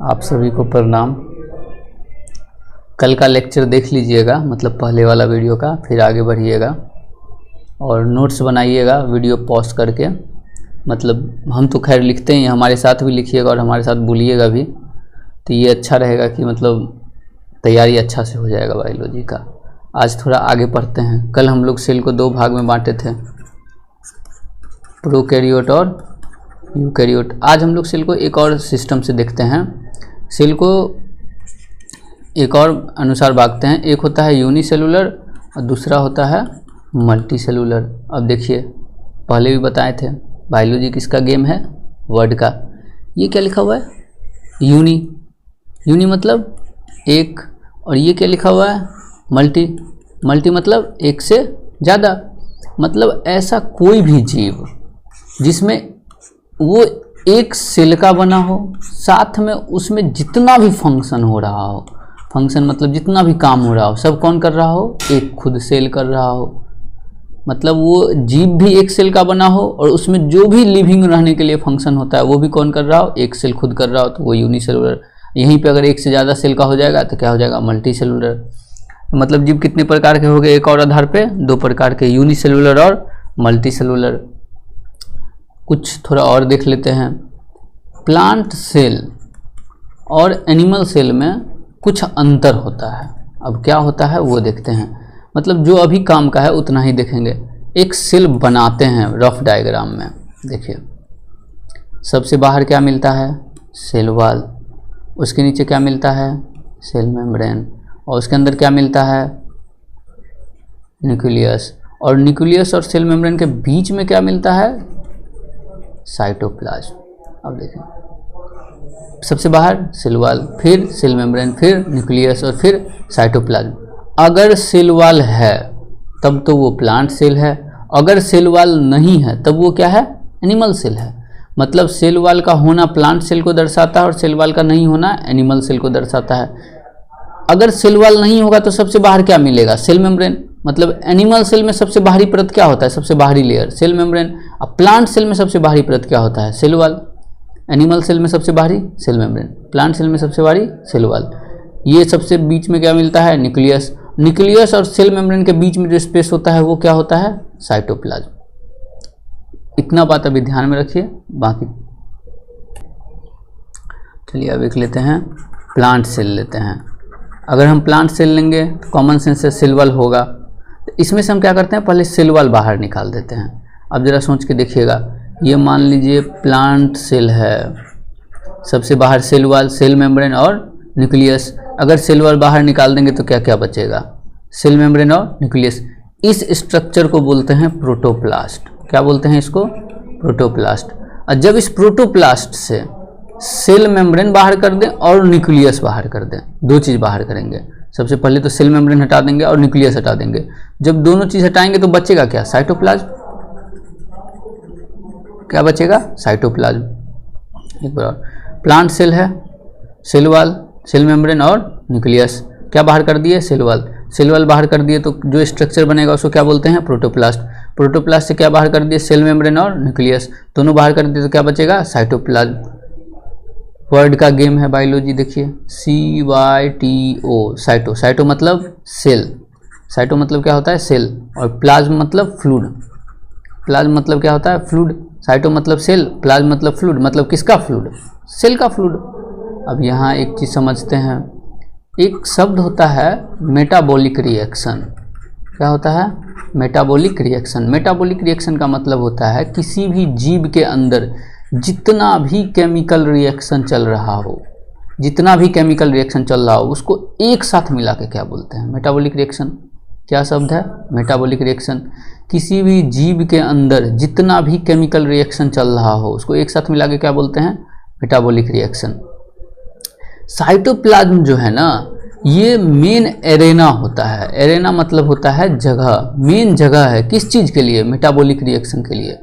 आप सभी को प्रणाम। कल का लेक्चर देख लीजिएगा, मतलब पहले वाला वीडियो का, फिर आगे बढ़िएगा और नोट्स बनाइएगा वीडियो पॉज करके। मतलब हम तो खैर लिखते हैं, हमारे साथ भी लिखिएगा और हमारे साथ बोलिएगा भी, तो ये अच्छा रहेगा कि मतलब तैयारी अच्छा से हो जाएगा बायोलॉजी का। आज थोड़ा आगे पढ़ते हैं। कल हम लोग सेल को दो भाग में बांटे थे, प्रोकैरियोट और यूकैरियोट। आज हम लोग सेल को एक और सिस्टम से देखते हैं। सेल को एक और अनुसार बांटते हैं। एक होता है यूनिसेलुलर और दूसरा होता है मल्टी सेलुलर। अब देखिए, पहले भी बताए थे बायोलॉजी किसका गेम है, वर्ड का। ये क्या लिखा हुआ है, यूनी। यूनी मतलब एक, और ये क्या लिखा हुआ है, मल्टी। मल्टी मतलब एक से ज़्यादा। मतलब ऐसा कोई भी जीव जिसमें वो एक सेल का बना हो, साथ में उसमें जितना भी फंक्शन हो रहा हो, फंक्शन मतलब जितना भी काम हो रहा हो, सब कौन कर रहा हो, एक खुद सेल कर रहा हो। मतलब वो जीव भी एक सेल का बना हो और उसमें जो भी लिविंग रहने के लिए फंक्शन होता है वो भी कौन कर रहा हो, एक सेल खुद कर रहा हो, तो वो यूनिसेलुलर। यहीं पे अगर एक से ज़्यादा सेल का हो जाएगा तो क्या हो जाएगा, मल्टी सेलुलर। मतलब जीव कितने प्रकार के हो गए, एक और आधार पे दो प्रकार के, यूनिसेलुलर और मल्टी सेलुलर। कुछ थोड़ा और देख लेते हैं। प्लांट सेल और एनिमल सेल में कुछ अंतर होता है। अब क्या होता है वो देखते हैं। मतलब जो अभी काम का है उतना ही देखेंगे। एक सेल बनाते हैं रफ डायग्राम में, देखिए सबसे बाहर क्या मिलता है, सेल वॉल। उसके नीचे क्या मिलता है, सेल मेम्ब्रेन। और उसके अंदर क्या मिलता है, न्यूक्लियस। और न्यूक्लियस और सेल मेम्ब्रेन के बीच में क्या मिलता है, साइटोप्लाज्म। अब देखें, सबसे बाहर सेल वॉल, फिर सेल मेम्ब्रेन, फिर न्यूक्लियस और फिर साइटोप्लाज्म। अगर सेल वॉल है तब तो वो प्लांट सेल है, अगर सेल वॉल नहीं है तब वो क्या है, एनिमल सेल है। मतलब सेल वॉल का होना प्लांट सेल को दर्शाता है और सेल वॉल का नहीं होना एनिमल सेल को दर्शाता है। अगर सेल वॉल नहीं होगा तो सबसे बाहर क्या मिलेगा, सेल मेम्ब्रेन। मतलब एनिमल सेल में सबसे बाहरी परत क्या होता है, सबसे बाहरी लेयर, सेल मेम्ब्रेन। अब प्लांट सेल में सबसे बाहरी परत क्या होता है, सेल वॉल। एनिमल सेल में सबसे बाहरी सेल मेम्ब्रेन, प्लांट सेल में सबसे बाहरी सेल वॉल। ये सबसे बीच में क्या मिलता है, न्यूक्लियस। न्यूक्लियस और सेल मेम्ब्रेन के बीच में जो स्पेस होता है वो क्या होता है, साइटोप्लाज्म। इतना बात अभी ध्यान में रखिए। बाकी चलिए अब देख लेते हैं, प्लांट सेल लेते हैं। अगर हम प्लांट सेल लेंगे तो कॉमन सेंस से सेल वॉल होगा। तो इसमें से हम क्या करते हैं, पहले सेल वॉल बाहर निकाल देते हैं। अब जरा सोच के देखिएगा, ये मान लीजिए प्लांट सेल है, सबसे बाहर सेल वॉल, सेल मेम्ब्रेन और न्यूक्लियस। अगर सेल वॉल बाहर निकाल देंगे तो क्या क्या बचेगा, सेल मेम्ब्रेन और न्यूक्लियस। इस स्ट्रक्चर को बोलते हैं प्रोटोप्लास्ट। क्या बोलते हैं इसको, प्रोटोप्लास्ट। और जब इस प्रोटोप्लास्ट से सेल मेम्ब्रेन बाहर कर दें और न्यूक्लियस बाहर कर दें, दो चीज़ बाहर करेंगे। सबसे पहले तो सेल मेम्ब्रेन हटा देंगे और न्यूक्लियस हटा देंगे। जब दोनों चीज़ हटाएंगे तो बचेगा क्या, साइटोप्लाज्म। क्या बचेगा, साइटोप्लाज्म। एक बार, प्लांट सेल है, सेल वॉल, सेल मेम्ब्रेन और न्यूक्लियस। क्या बाहर कर दिए, सेल वॉल। सेल वॉल बाहर कर दिए तो जो स्ट्रक्चर बनेगा उसको क्या बोलते हैं, प्रोटोप्लास्ट। प्रोटोप्लास्ट से क्या बाहर कर दिए, सेल मेम्ब्रेन और न्यूक्लियस, दोनों बाहर कर दिए तो क्या बचेगा, साइटोप्लाज्म। वर्ड का गेम है बायोलॉजी, देखिए CYTO, साइटो। साइटो मतलब सेल, साइटो मतलब क्या होता है, सेल। और प्लाज्म मतलब फ्लूइड। प्लाज्म मतलब क्या होता है, फ्लूइड। साइटो मतलब सेल, प्लाज्म मतलब फ्लूइड। मतलब किसका फ्लूइड, सेल का फ्लूइड। अब यहाँ एक चीज़ समझते हैं, एक शब्द होता है मेटाबॉलिक रिएक्शन। क्या होता है, मेटाबॉलिक रिएक्शन। मेटाबॉलिक रिएक्शन का मतलब होता है किसी भी जीव के अंदर जितना भी केमिकल रिएक्शन चल रहा हो, जितना भी केमिकल रिएक्शन चल रहा हो उसको एक साथ मिला के क्या बोलते हैं, मेटाबॉलिक रिएक्शन। क्या शब्द है, मेटाबॉलिक रिएक्शन। किसी भी जीव के अंदर जितना भी केमिकल रिएक्शन चल रहा हो उसको एक साथ मिला के क्या बोलते हैं, मेटाबॉलिक रिएक्शन। साइटोप्लाज्म जो है ना, ये मेन एरेना होता है। एरेना मतलब होता है जगह, मेन जगह है किस चीज़ के लिए, मेटाबॉलिक रिएक्शन के लिए।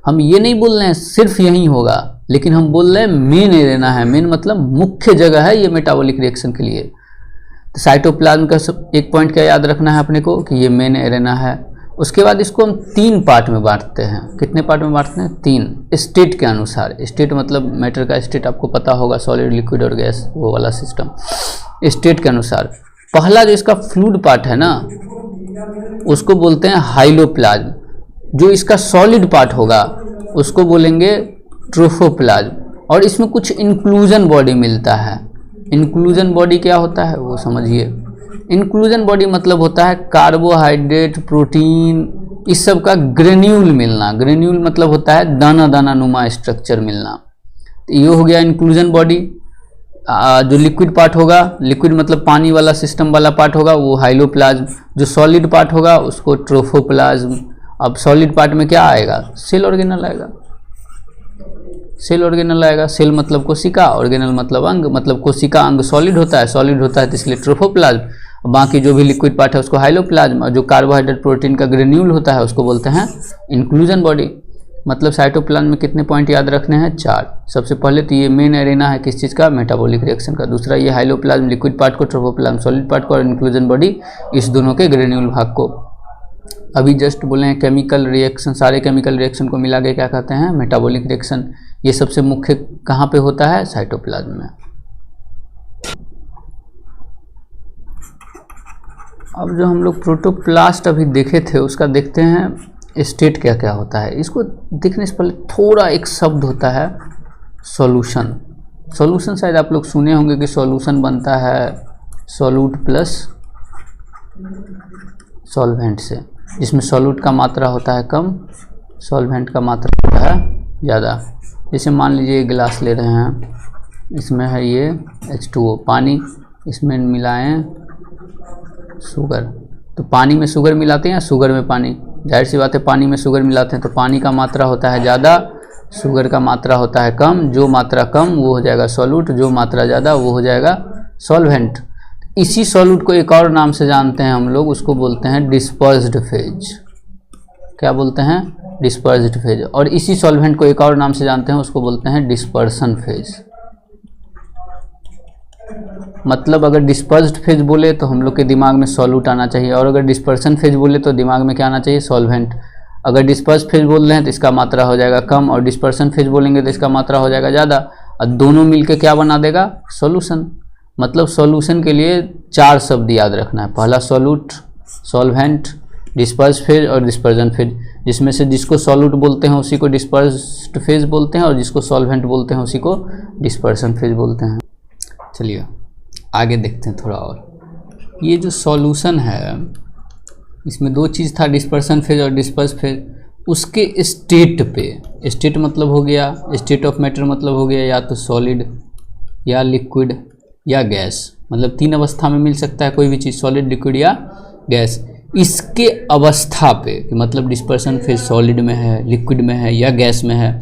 हम ये नहीं बोल रहे हैं सिर्फ यहीं होगा, लेकिन हम बोल रहे हैं मेन एरेना है। मेन मतलब मुख्य जगह है ये मेटाबॉलिक रिएक्शन के लिए। तो साइटोप्लाज्म का एक पॉइंट क्या याद रखना है अपने को कि ये मेन एरेना है। उसके बाद इसको हम 3 पार्ट में बांटते हैं। कितने पार्ट में बांटते हैं? 3, स्टेट के अनुसार। स्टेट मतलब मैटर का स्टेट आपको पता होगा, सॉलिड, लिक्विड और गैस, वो वाला सिस्टम। स्टेट के अनुसार पहला जो इसका फ्लूइड पार्ट है ना, उसको बोलते हैं हाइलोप्लाज्म। जो इसका सॉलिड पार्ट होगा उसको बोलेंगे ट्रोफोप्लाज्म। और इसमें कुछ इंक्लूजन बॉडी मिलता है। इंक्लूजन बॉडी क्या होता है वो समझिए। इंक्लूजन बॉडी मतलब होता है कार्बोहाइड्रेट, प्रोटीन, इस सब का ग्रेन्यूल मिलना। ग्रेन्यूल मतलब होता है दाना दाना नुमा स्ट्रक्चर मिलना। तो ये हो गया इंक्लूजन बॉडी। जो लिक्विड पार्ट होगा, लिक्विड मतलब पानी वाला सिस्टम वाला पार्ट होगा, वो हाइलोप्लाज्म। जो सॉलिड पार्ट होगा उसको ट्रोफोप्लाज्म। अब सॉलिड पार्ट में क्या आएगा? सेल ऑर्गेनल आएगा। सेल ऑर्गेनल आएगा। सेल मतलब कोशिका, ऑर्गेनल मतलब अंग। मतलब कोशिका अंग सॉलिड होता है, सॉलिड होता है तो इसलिए ट्रोफोप्लाज्म। बाकी जो भी लिक्विड पार्ट है उसको हाइलोप्लाज्म। और जो कार्बोहाइड्रेट प्रोटीन का ग्रेन्यूल होता है उसको बोलते हैं इंक्लूजन बॉडी। मतलब साइटोप्लाज्म में कितने पॉइंट याद रखने हैं? 4। सबसे पहले तो ये मेन एरेना है किस चीज़ का? मेटाबॉलिक रिएक्शन का। दूसरा ये हाइलोप्लाज्म लिक्विड पार्ट को, ट्रोफोप्लाज्म सॉलिड पार्ट को, और इंक्लूजन बॉडी इस दोनों के ग्रेन्यूल भाग को। अभी जस्ट बोले हैं केमिकल रिएक्शन, सारे केमिकल रिएक्शन को मिला के क्या कहते हैं? Metabolic reaction. ये सबसे मुख्य कहाँ पे होता है? साइटोप्लाज्म में। अब जो हम लोग प्रोटोप्लास्ट अभी देखे थे उसका देखते हैं स्टेट क्या क्या होता है। इसको देखने से पहले थोड़ा एक शब्द होता है सॉल्यूशन। सॉल्यूशन शायद आप लोग सुने होंगे कि सॉल्यूशन बनता है सॉल्यूट प्लस सॉल्वेंट से, जिसमें सॉल्यूट का मात्रा होता है कम, सॉल्वेंट का मात्रा होता है ज़्यादा। जैसे मान लीजिए एक गिलास ले रहे हैं, इसमें है ये H2O पानी, इसमें मिलाएं शुगर। तो पानी में शुगर मिलाते हैं या शुगर में पानी? जाहिर सी बात है पानी में शुगर मिलाते हैं तो पानी का मात्रा होता है ज़्यादा, शुगर का मात्रा होता है कम। जो मात्रा कम वो हो जाएगा सॉल्यूट, जो मात्रा ज़्यादा वो हो जाएगा सॉल्वेंट। इसी सॉल्यूट को एक और नाम से जानते हैं हम लोग, उसको बोलते हैं डिस्पर्स्ड फेज। क्या बोलते हैं? Dispersed phase. और इसी सॉल्वेंट को एक और नाम से जानते हैं, उसको बोलते हैं डिस्पर्सन फेज। मतलब अगर डिस्पर्स्ड फेज बोले तो हम लोग के दिमाग में सॉल्यूट आना चाहिए, और अगर डिस्पर्सन फेज बोले तो दिमाग में क्या आना चाहिए? सॉल्वेंट। अगर डिस्पर्स फेज बोल रहे हैं तो इसका मात्रा हो जाएगा कम, और डिस्पर्सन फेज बोलेंगे तो इसका मात्रा हो जाएगा ज़्यादा। और दोनों मिलके क्या बना देगा? सॉल्यूशन। मतलब सॉल्यूशन के लिए 4 शब्द याद रखना है। पहला सॉल्यूट, सॉल्वेंट, डिस्पर्स फेज और डिस्पर्जन फेज। जिसमें से जिसको सॉल्यूट बोलते हैं उसी को डिस्पर्स्ड फेज बोलते हैं, और जिसको सॉल्वेंट बोलते हैं उसी को डिस्पर्सन फेज बोलते हैं। चलिए आगे देखते हैं थोड़ा और। ये जो सॉल्यूशन है इसमें 2 चीज़ था, डिस्पर्सन फेज और डिस्पर्स फेज। उसके स्टेट पे, स्टेट मतलब हो गया, स्टेट ऑफ मैटर मतलब हो गया या तो सॉलिड या लिक्विड या गैस। मतलब 3 अवस्था में मिल सकता है कोई भी चीज़, सॉलिड, लिक्विड या गैस। इसके अवस्था पे मतलब डिस्पर्सन फेज सॉलिड में है, लिक्विड में है या गैस में है,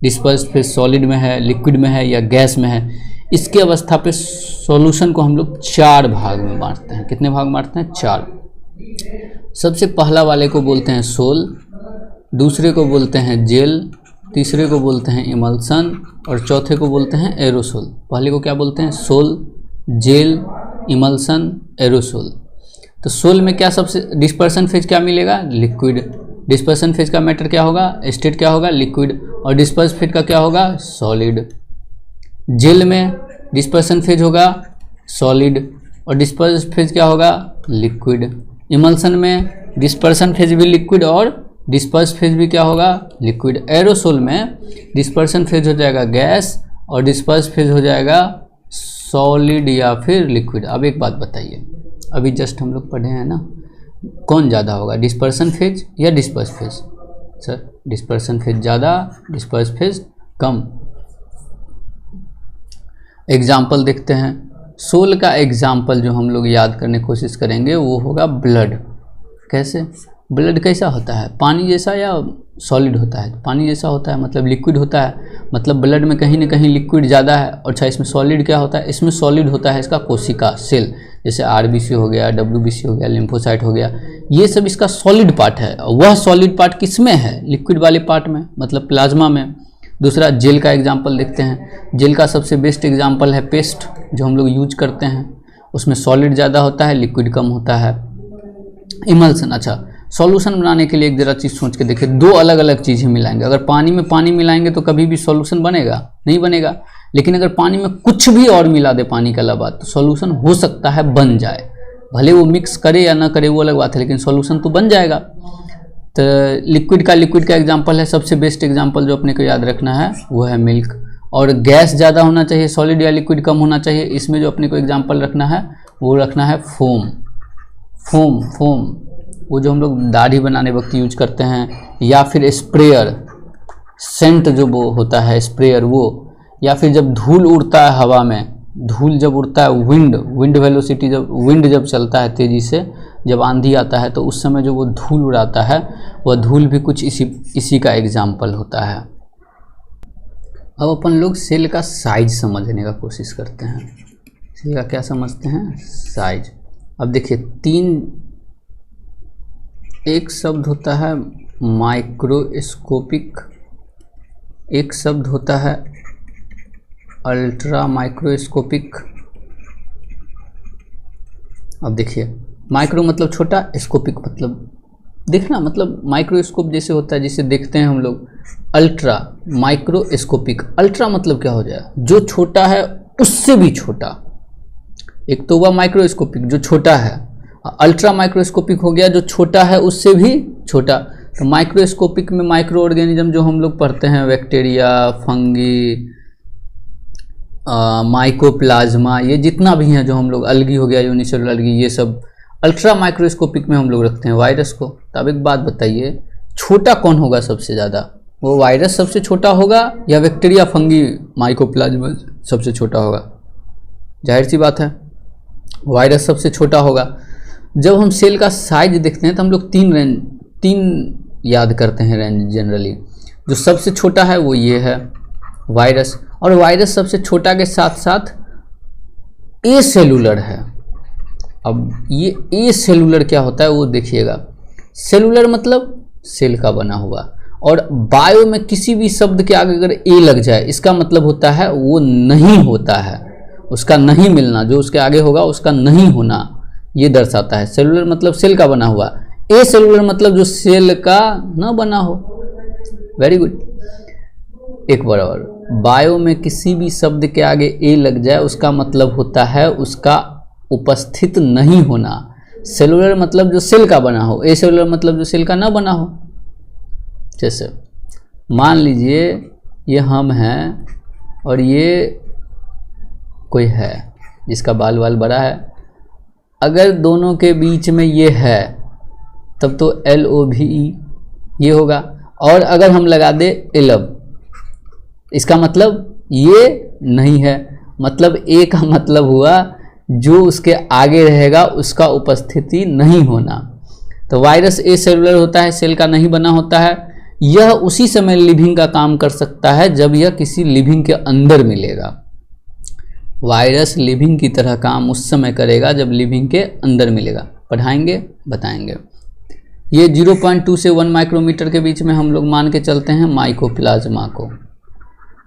डिस्पर्स फेज सॉलिड में है, लिक्विड में है या गैस में है, इसके अवस्था पे सॉल्यूशन को हम लोग 4 भाग में बांटते हैं। कितने भाग बांटते हैं? 4। सबसे पहला वाले को बोलते हैं सोल, दूसरे को बोलते हैं जेल, तीसरे को बोलते हैं इमल्सन, और चौथे को बोलते हैं एरोसोल। पहले को क्या बोलते हैं? Sol, gel, emulsion, aerosol. तो सोल में क्या सबसे डिस्पर्सन फेज क्या मिलेगा? लिक्विड। डिस्पर्सन फेज का मैटर क्या होगा? स्टेट क्या होगा? लिक्विड। और डिस्पर्स फेज का क्या होगा? सॉलिड। जेल में डिस्पर्सन फेज होगा सॉलिड, और डिस्पर्स फेज क्या होगा? लिक्विड। इमल्सन में डिस्पर्सन फेज भी लिक्विड और डिस्पर्स फेज भी क्या होगा? लिक्विड। एरोसोल में डिस्पर्सन फेज हो जाएगा गैस और डिस्पर्स फेज हो जाएगा सॉलिड या फिर लिक्विड। अब एक बात बताइए, अभी जस्ट हम लोग पढ़े हैं ना, कौन ज़्यादा होगा, डिस्पर्सन फेज या disperse phase? Sir dispersion phase ज़्यादा, डिस्पर्स फेज कम। एग्जाम्पल देखते हैं। सोल का एग्जाम्पल जो हम लोग याद करने की कोशिश करेंगे वो होगा ब्लड। कैसे? ब्लड कैसा होता है? पानी जैसा या सॉलिड होता है? पानी जैसा होता है, मतलब लिक्विड होता है। मतलब ब्लड में कहीं ना कहीं लिक्विड ज़्यादा है। अच्छा, इसमें सॉलिड क्या होता है? इसमें सॉलिड होता है इसका कोशिका, सेल, जैसे RBC हो गया, WBC हो गया, लिम्फोसाइट हो गया, ये सब इसका सॉलिड पार्ट है। वह सॉलिड पार्ट किस में है? लिक्विड वाले पार्ट में, मतलब प्लाज्मा में। दूसरा जेल का एग्जाम्पल देखते हैं। जेल का सबसे बेस्ट एग्जाम्पल है पेस्ट, जो हम लोग यूज करते हैं। उसमें सॉलिड ज़्यादा होता है, लिक्विड कम होता है। इमल्सन, अच्छा सॉल्यूशन बनाने के लिए एक जरा चीज़ सोच के देखिए, दो अलग अलग चीज़ें मिलाएंगे। अगर पानी में पानी मिलाएंगे तो कभी भी सॉल्यूशन बनेगा नहीं बनेगा, लेकिन अगर पानी में कुछ भी और मिला दे पानी के अलावा तो सॉल्यूशन हो सकता है बन जाए। भले वो मिक्स करे या ना करे वो अलग बात है, लेकिन सॉल्यूशन तो बन जाएगा। तो लिक्विड का एग्जांपल है, सबसे बेस्ट एग्जांपल जो अपने को याद रखना है वो है मिल्क। और गैस ज़्यादा होना चाहिए, सॉलिड या लिक्विड कम होना चाहिए। इसमें जो अपने को एग्जांपल रखना है वो रखना है फोम। फोम वो जो हम लोग दाढ़ी बनाने वक्त यूज करते हैं, या फिर स्प्रेयर, सेंट जो वो होता है स्प्रेयर वो, या फिर जब धूल उड़ता है हवा में, धूल जब उड़ता है, विंड वेलोसिटी जब विंड जब चलता है तेज़ी से, जब आंधी आता है तो उस समय जो वो धूल उड़ाता है वह धूल भी कुछ इसी का एग्जाम्पल होता है। अब अपन लोग सेल का साइज समझने का कोशिश करते हैं। सेल का क्या समझते हैं? साइज। अब देखिए एक शब्द होता है माइक्रोस्कोपिक, एक शब्द होता है अल्ट्रा माइक्रोस्कोपिक। अब देखिए माइक्रो मतलब छोटा, स्कोपिक मतलब देखना, मतलब माइक्रोस्कोप जैसे होता है जिसे देखते हैं हम लोग, अल्ट्रा माइक्रोस्कोपिक। अल्ट्रा मतलब क्या हो जाए? जो छोटा है उससे भी छोटा। एक तो हुआ माइक्रोस्कोपिक जो छोटा है, अल्ट्रा माइक्रोस्कोपिक हो गया जो छोटा है उससे भी छोटा। तो माइक्रोस्कोपिक में माइक्रो ऑर्गेनिज्म जो हम लोग पढ़ते हैं, बैक्टीरिया, फंगी, माइकोप्लाज्मा, ये जितना भी हैं जो हम लोग, अलगी हो गया, यूनिसेलुलर अलगी, ये सब अल्ट्रा माइक्रोस्कोपिक में हम लोग रखते हैं वायरस को। तो अब एक बात बताइए, छोटा कौन होगा सबसे ज़्यादा? वो वायरस सबसे छोटा होगा या बैक्टीरिया, फंगी, माइकोप्लाज्मा सबसे छोटा होगा? जाहिर सी बात है वायरस सबसे छोटा होगा। जब हम सेल का साइज देखते हैं तो हम लोग तीन याद करते हैं रेंज जनरली। जो सबसे छोटा है वो ये है वायरस, और वायरस सबसे छोटा के साथ साथ ए सेलुलर है। अब ये ए सेलुलर क्या होता है वो देखिएगा। सेलुलर मतलब सेल का बना हुआ, और बायो में किसी भी शब्द के आगे अगर ए लग जाए इसका मतलब होता है वो नहीं होता है, उसका नहीं मिलना, जो उसके आगे होगा उसका नहीं होना, ये दर्शाता है। सेलुलर मतलब सेल का बना हुआ, ए सेलुलर मतलब जो सेल का ना बना हो। Very good. एक बराबर, बायो में किसी भी शब्द के आगे ए लग जाए उसका मतलब होता है उसका उपस्थित नहीं होना। सेलुलर मतलब जो सेल का बना हो, ए सेलुलर मतलब जो सेल का ना बना हो। जैसे मान लीजिए ये हम हैं और ये कोई है जिसका बाल बड़ा है, अगर दोनों के बीच में ये है तब तो LOVE ये होगा, और अगर हम लगा दे 11 इसका मतलब ये नहीं है। मतलब ए का मतलब हुआ जो उसके आगे रहेगा उसका उपस्थिति नहीं होना। तो वायरस ए सेलुलर होता है, सेल का नहीं बना होता है। यह उसी समय लिविंग का काम कर सकता है जब यह किसी लिविंग के अंदर मिलेगा। वायरस लिविंग की तरह काम उस समय करेगा जब लिविंग के अंदर मिलेगा। पढ़ाएंगे, बताएंगे। ये 0.2 से 1 माइक्रोमीटर के बीच में हम लोग मान के चलते हैं माइकोप्लाज्मा को।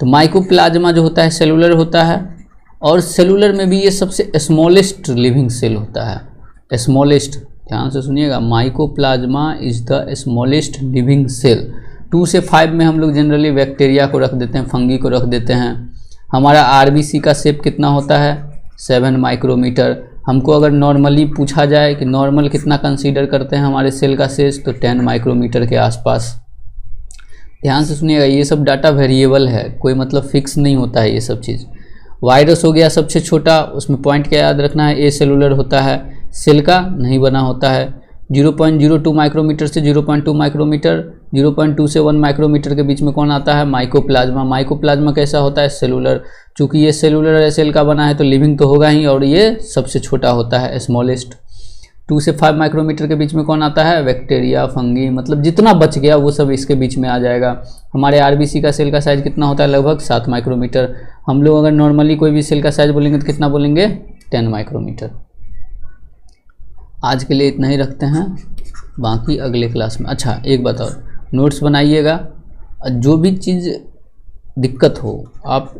तो माइकोप्लाज्मा जो होता है सेलुलर होता है, और सेलुलर में भी ये सबसे स्मॉलेस्ट लिविंग सेल होता है। स्मॉलेस्ट, ध्यान से सुनिएगा, mycoplasma is the smallest living cell. 2 से 5 में हम लोग जनरली बैक्टीरिया को रख देते हैं, फंगी को रख देते हैं। हमारा RBC का शेप कितना होता है? 7 माइक्रोमीटर। हमको अगर नॉर्मली पूछा जाए कि नॉर्मल कितना कंसीडर करते हैं हमारे सेल का साइज, तो 10 माइक्रोमीटर के आसपास। ध्यान से सुनिएगा, ये सब डाटा वेरिएबल है, कोई मतलब फिक्स नहीं होता है ये सब चीज़। वायरस हो गया सबसे छोटा, उसमें पॉइंट क्या याद रखना है? ए सेलुलर होता है, सेल का नहीं बना होता है। 0.02 माइक्रोमीटर से 0.2 माइक्रोमीटर, 0.2 से 1 माइक्रोमीटर के बीच में कौन आता है? माइकोप्लाज्मा। माइकोप्लाज्मा कैसा होता है? सेलुलर। चूँकि ये सेलुलर है, सेल का बना है, तो लिविंग तो होगा ही, और ये सबसे छोटा होता है, स्मॉलेस्ट। 2 से 5 माइक्रोमीटर के बीच में कौन आता है? बैक्टीरिया, फंगी, मतलब जितना बच गया वो सब इसके बीच में आ जाएगा। हमारे RBC का सेल का साइज कितना होता है? लगभग 7 माइक्रोमीटर। हम लोग अगर नॉर्मली कोई भी सेल का साइज बोलेंगे तो कितना बोलेंगे? 10 माइक्रोमीटर। आज के लिए इतना ही रखते हैं, बाकी अगले क्लास में। अच्छा एक बात और, नोट्स बनाइएगा, जो भी चीज़ दिक्कत हो आप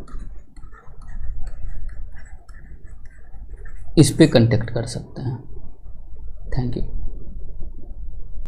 इस पे कांटेक्ट कर सकते हैं। Thank you.